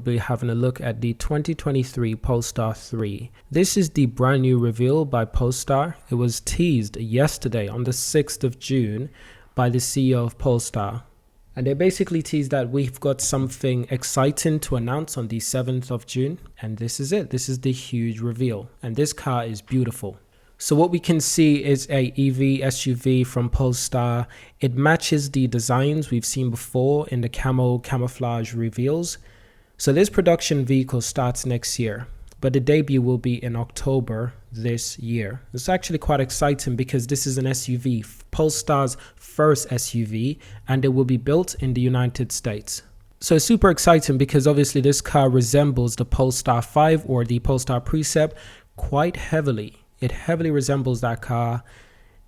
We'll be having a look at the 2023 Polestar 3. This is the brand new reveal by Polestar. It was teased yesterday on the 6th of June by the CEO of Polestar. And they basically teased that we've got something exciting to announce on the 7th of June. And this is it. This is the huge reveal. And this car is beautiful. So what we can see is a EV SUV from Polestar. It matches the designs we've seen before in the camouflage reveals. So this production vehicle starts next year, but the debut will be in October this year. It's actually quite exciting because this is an SUV, Polestar's first SUV, and it will be built in the United States. So it's super exciting because obviously this car resembles the Polestar 5 or the Polestar Precept quite heavily. It heavily resembles that car.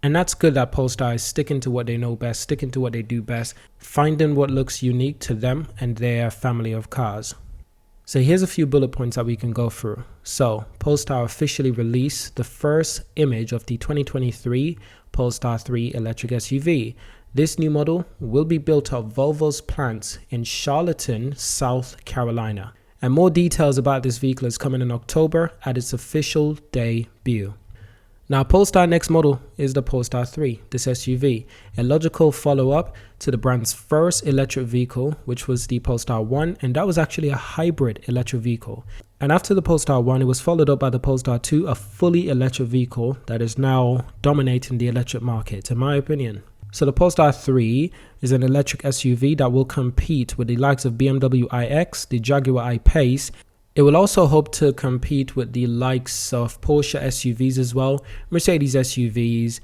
And that's good that Polestar is sticking to what they know best, sticking to what they do best, finding what looks unique to them and their family of cars. So here's a few bullet points that we can go through. So Polestar officially released the first image of the 2023 Polestar 3 electric SUV. This new model will be built at Volvo's plants in Charleston, South Carolina. And more details about this vehicle is coming in October at its official debut. Now, Polestar next model is the Polestar 3, this SUV, a logical follow-up to the brand's first electric vehicle, which was the Polestar 1, and that was actually a hybrid electric vehicle. And after the Polestar 1, it was followed up by the Polestar 2, a fully electric vehicle that is now dominating the electric market, in my opinion. So the Polestar 3 is an electric SUV that will compete with the likes of BMW iX, the Jaguar I-Pace. It will also hope to compete with the likes of Porsche SUVs as well, Mercedes SUVs,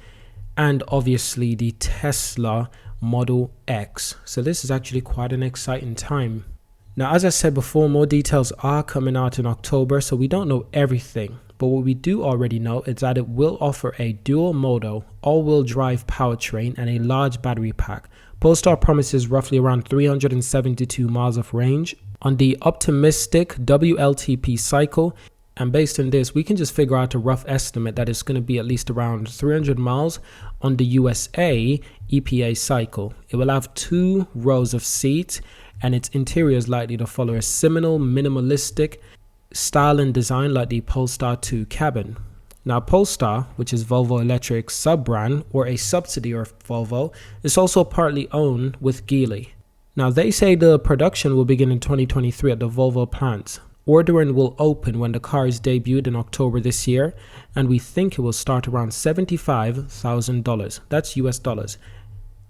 and obviously the Tesla Model X. So this is actually quite an exciting time. Now, as I said before, more details are coming out in October, so we don't know everything. But what we do already know is that it will offer a dual motor, all-wheel drive powertrain and a large battery pack. Polestar promises roughly around 372 miles of range on the optimistic WLTP cycle, and based on this we can just figure out a rough estimate that it's going to be at least around 300 miles on the USA EPA cycle. It will have 2 rows of seats and its interior is likely to follow a similar minimalistic style and design like the Polestar 2 cabin. Now Polestar, which is Volvo Electric's sub-brand or a subsidiary of Volvo, is also partly owned with Geely. Now they say the production will begin in 2023 at the Volvo plants. Ordering will open when the car is debuted in October this year, and we think it will start around $75,000. That's US dollars.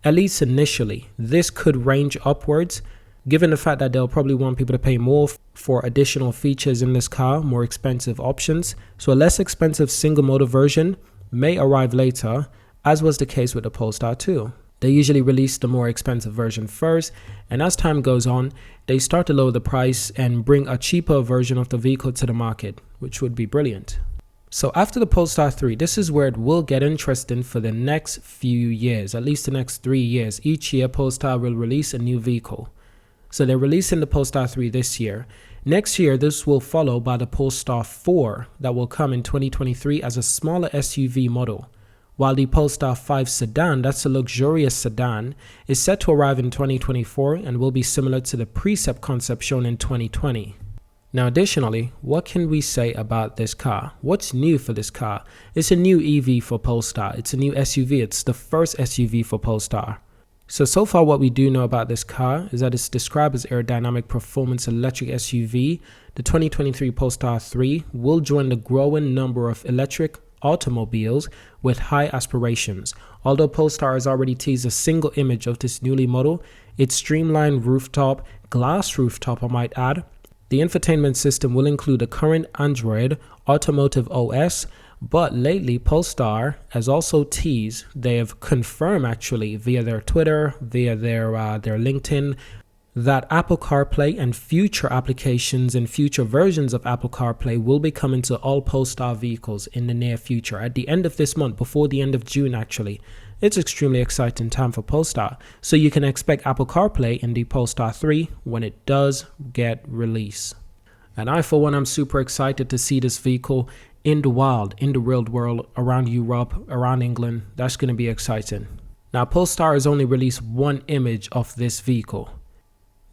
At least initially. This could range upwards, given the fact that they'll probably want people to pay more for additional features in this car, more expensive options. So a less expensive single motor version may arrive later, as was the case with the Polestar 2. They usually release the more expensive version first, and as time goes on, they start to lower the price and bring a cheaper version of the vehicle to the market, which would be brilliant. So after the Polestar 3, this is where it will get interesting for the next few years, at least the next 3 years. Each year, Polestar will release a new vehicle. So they're releasing the Polestar 3 this year. Next year, this will follow by the Polestar 4 that will come in 2023 as a smaller SUV model. While the Polestar 5 sedan, that's a luxurious sedan, is set to arrive in 2024 and will be similar to the Precept concept shown in 2020. Now additionally, what can we say about this car? What's new for this car? It's a new EV for Polestar. It's a new SUV. It's the first SUV for Polestar. So far what we do know about this car is that it's described as aerodynamic performance electric SUV. The 2023 Polestar 3 will join the growing number of electric automobiles with high aspirations. Although Polestar has already teased a single image of this newly model, its streamlined rooftop, glass rooftop I might add, the infotainment system will include the current Android Automotive OS, but lately Polestar has also teased, they have confirmed actually via their Twitter, via their LinkedIn, that Apple CarPlay and future applications and future versions of Apple CarPlay will be coming to all Polestar vehicles in the near future, at the end of this month, before the end of June actually. It's extremely exciting time for Polestar, so you can expect Apple CarPlay in the Polestar 3 when it does get released. And I for one am super excited to see this vehicle in the wild, in the real world, around Europe, around England. That's going to be exciting. Now Polestar has only released one image of this vehicle.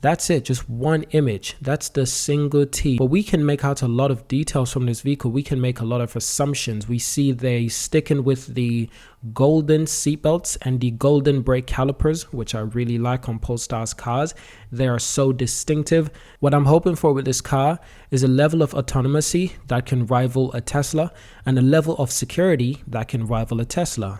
That's it, just one image. That's the single T. But we can make out a lot of details from this vehicle. We can make a lot of assumptions. We see they sticking with the golden seatbelts and the golden brake calipers, which I really like on Polestar's cars. They are so distinctive. What I'm hoping for with this car is a level of autonomy that can rival a Tesla and a level of security that can rival a Tesla.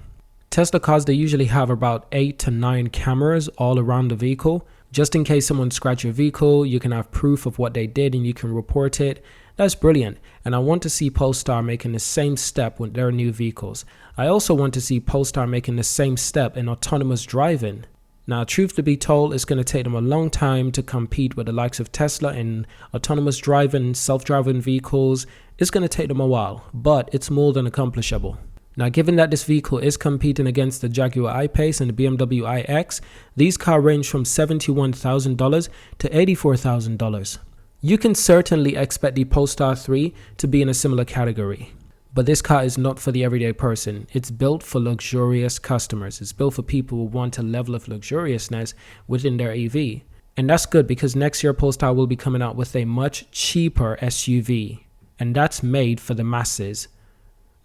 Tesla cars, they usually have about 8 to 9 cameras all around the vehicle. Just in case someone scratched your vehicle, you can have proof of what they did and you can report it. That's brilliant. And I want to see Polestar making the same step with their new vehicles. I also want to see Polestar making the same step in autonomous driving. Now, truth to be told, it's going to take them a long time to compete with the likes of Tesla in autonomous driving, self-driving vehicles. It's going to take them a while, but it's more than accomplishable. Now, given that this vehicle is competing against the Jaguar I-Pace and the BMW iX, these cars range from $71,000 to $84,000. You can certainly expect the Polestar 3 to be in a similar category. But this car is not for the everyday person. It's built for luxurious customers. It's built for people who want a level of luxuriousness within their EV. And that's good because next year Polestar will be coming out with a much cheaper SUV. And that's made for the masses.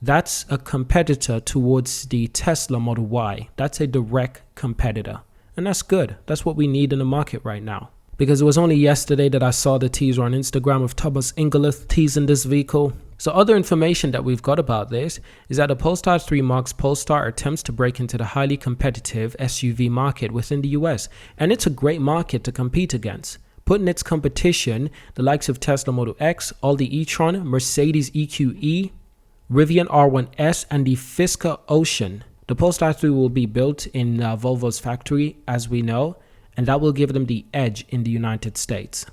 That's a competitor towards the Tesla Model Y. That's a direct competitor. And that's good. That's what we need in the market right now. Because it was only yesterday that I saw the teaser on Instagram of Thomas Ingerlith teasing this vehicle. So other information that we've got about this is that the Polestar 3 marks Polestar attempts to break into the highly competitive SUV market within the US. And it's a great market to compete against. Putting its competition, the likes of Tesla Model X, Audi e-tron, Mercedes EQE, Rivian R1S and the Fisker Ocean. The Polestar 3 will be built in Volvo's factory, as we know, and that will give them the edge in the United States.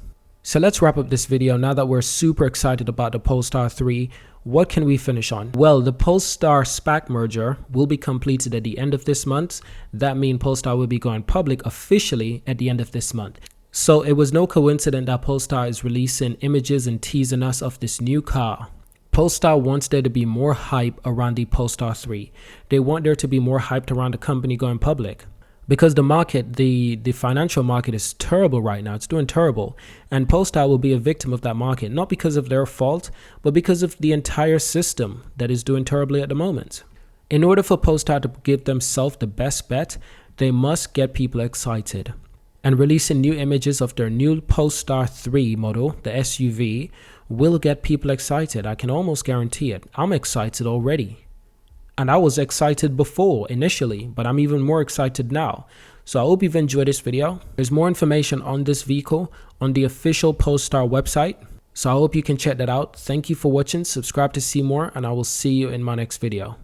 So let's wrap up this video. Now that we're super excited about the Polestar 3, what can we finish on? Well, the Polestar SPAC merger will be completed at the end of this month. That means Polestar will be going public officially at the end of this month. So it was no coincidence that Polestar is releasing images and teasing us of this new car. Polestar wants there to be more hype around the Polestar 3. They want there to be more hype around the company going public. Because the market, the financial market is terrible right now. It's doing terrible. And Polestar will be a victim of that market, not because of their fault, but because of the entire system that is doing terribly at the moment. In order for Polestar to give themselves the best bet, they must get people excited. And releasing new images of their new Polestar 3 model, the SUV, will get people excited. I can almost guarantee it. I'm excited already. And I was excited before initially, but I'm even more excited now. So I hope you've enjoyed this video. There's more information on this vehicle on the official Polestar website. So I hope you can check that out. Thank you for watching. Subscribe to see more, and I will see you in my next video.